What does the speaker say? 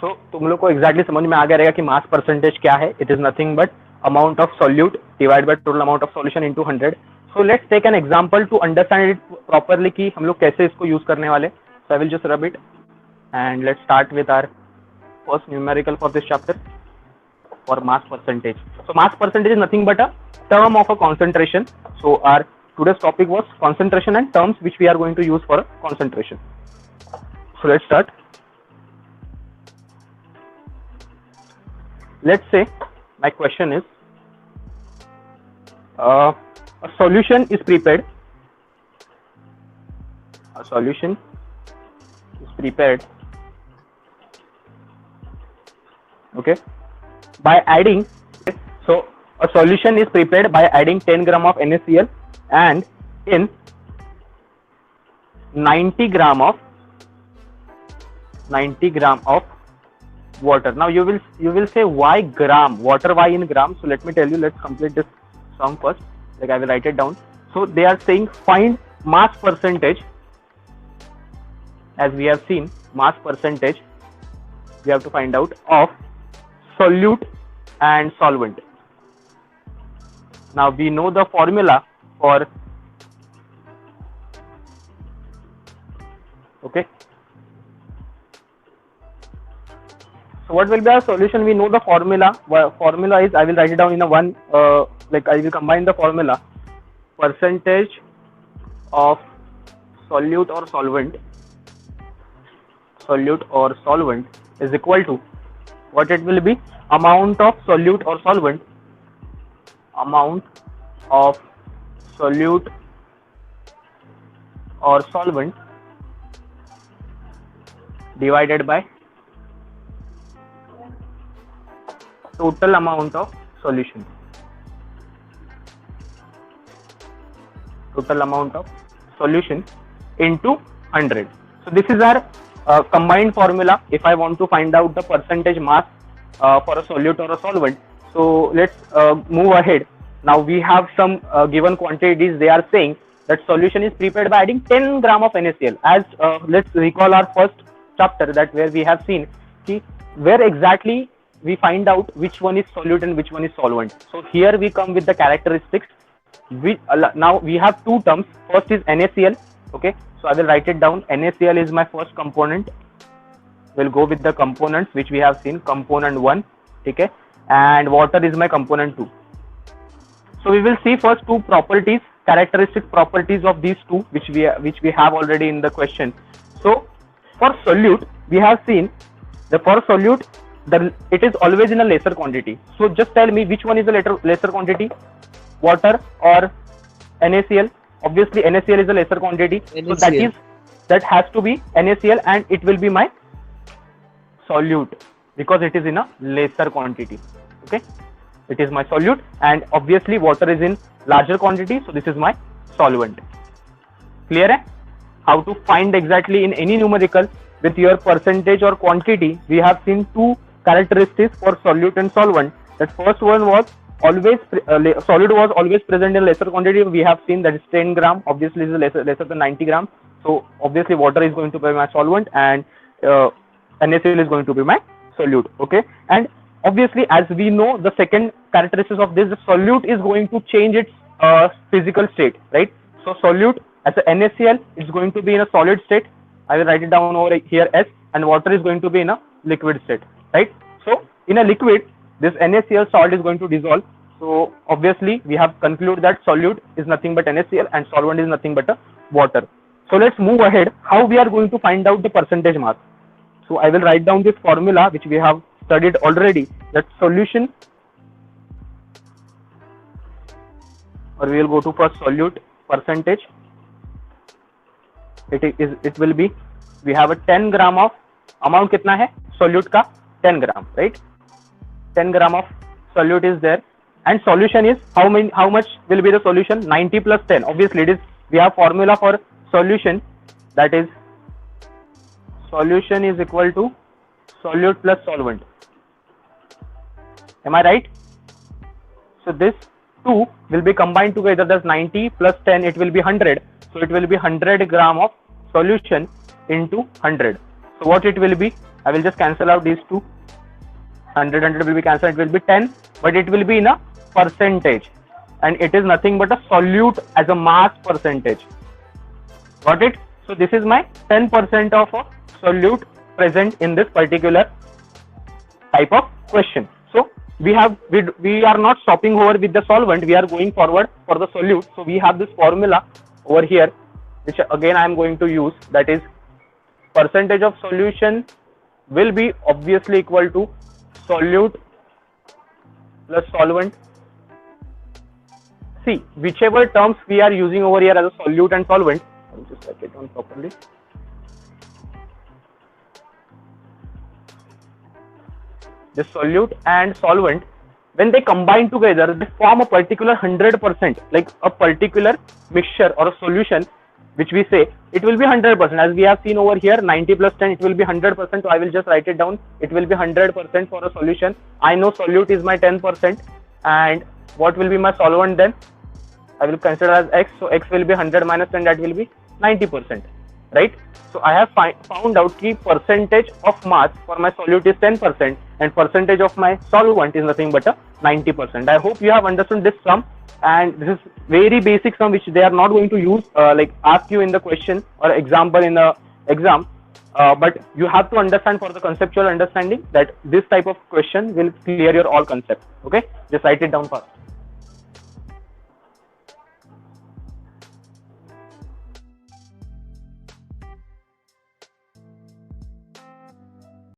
सो तुम लोग को एग्जैक्टली समझ में आ गया रहेगा कि मास परसेंटेज क्या है. It is nothing but amount of solute divide by total amount of solution into 100. So let's take an example to understand it properly कि हम लोग कैसे इसको यूज करने वाले. So I will just rub it and let's start with our first numerical for this chapter for mass percentage. So mass percentage is nothing but a term of a concentration. So our today's topic was concentration and terms which we are going to use for a concentration. So let's start. Let's say my question is a solution is prepared. A solution is prepared, okay, by adding. So a solution is prepared by adding 10 gram of NaCl and in 90 gram of water. Now you will say why gram water, why in gram? So let me tell you. Let's complete this sum first. Like I will write it down. So they are saying find mass percentage. As we have seen, mass percentage we have to find out of solute and solvent. Now we know the formula for, okay, so what will be our solution? We know the formula. Formula is, I will write it down in a one, like I will combine the formula. Percentage of solute or solvent is equal to what it will be? Amount of solute or solvent divided by total amount of solution. Into 100. So this is our combined formula if I want to find out the percentage mass for a solute or a solvent. So let's move ahead. Now we have some given quantities. They are saying that solution is prepared by adding 10 gram of NaCl. As let's recall our first chapter, that where we have seen where exactly we find out which one is solute and which one is solvent. So here we come with the characteristics. Now we have two terms. First is NaCl. Okay, so I will write it down. NaCl is my first component. We'll go with the components which we have seen. Component 1, okay, and water is my component 2. So we will see first two properties, characteristic properties of these two, which we have already in the question. So for solute, we have seen the for solute, it is always in a lesser quantity. So just tell me which one is a lesser quantity, water or NaCl? Obviously NaCl is a lesser quantity. NaCl. So that has to be NaCl, and it will be my solute because it is in a lesser quantity. Okay, it is my solute, and obviously water is in larger quantity, so this is my solvent. Clear hai? How to find exactly in any numerical with your percentage or quantity? We have seen two characteristics for solute and solvent. That first one was always solute was always present in lesser quantity. We have seen that is 10 gram. Obviously is lesser than 90 gram. So obviously water is going to be my solvent, and NaCl is going to be my solute. Okay, and obviously as we know, the second characteristic of this, the solute is going to change its physical state, right? So solute as a NaCl is going to be in a solid state. I will write it down over here S, and water is going to be in a liquid state, right? So in a liquid, this NaCl salt is going to dissolve. So obviously we have concluded that solute is nothing but NaCl and solvent is nothing but a water. So let's move ahead. How we are going to find out the percentage mass? So I will write down this formula which we have studied already. That solution, or we will go to first solute percentage. It will be, we have a 10 gram of amount. कितना है solute का? 10 gram, right? 10 gram of solute is there, and solution is how much will be the solution? 90 plus 10. Obviously it is, we have formula for solution, that is solution is equal to solute plus solvent. Am I right? So this 2 will be combined together. That's 90 plus 10, it will be 100. So it will be 100 gram of solution into 100. So what it will be, I will just cancel out these two. 100 will be cancelled, it will be 10, but it will be in a percentage, and it is nothing but a solute as a mass percentage. Got it? So this is my 10% of a solute present in this particular type of question. So we are not stopping over with the solvent, we are going forward for the solute. So we have this formula over here, which again I am going to use, that is percentage of solution will be obviously equal to solute plus solvent. See, whichever terms we are using over here as a solute and solvent, I'll just write it down properly. The solute and solvent, when they combine together, they form a particular 100%, like a particular mixture or a solution, which we say it will be 100%. As we have seen over here, 90 plus 10, it will be 100%. So I will just write it down. It will be 100% for a solution. I know solute is my 10%, and what will be my solvent then? I will consider as x. So x will be 100 minus 10, that will be 90%, right? So I have found out the percentage of mass for my solute is 10%, and percentage of my solvent is nothing but a 90%. I hope you have understood this sum, and this is very basic sum which they are not going to use like ask you in the question or example in the exam, but you have to understand for the conceptual understanding that this type of question will clear your all concepts. Okay, just write it down first.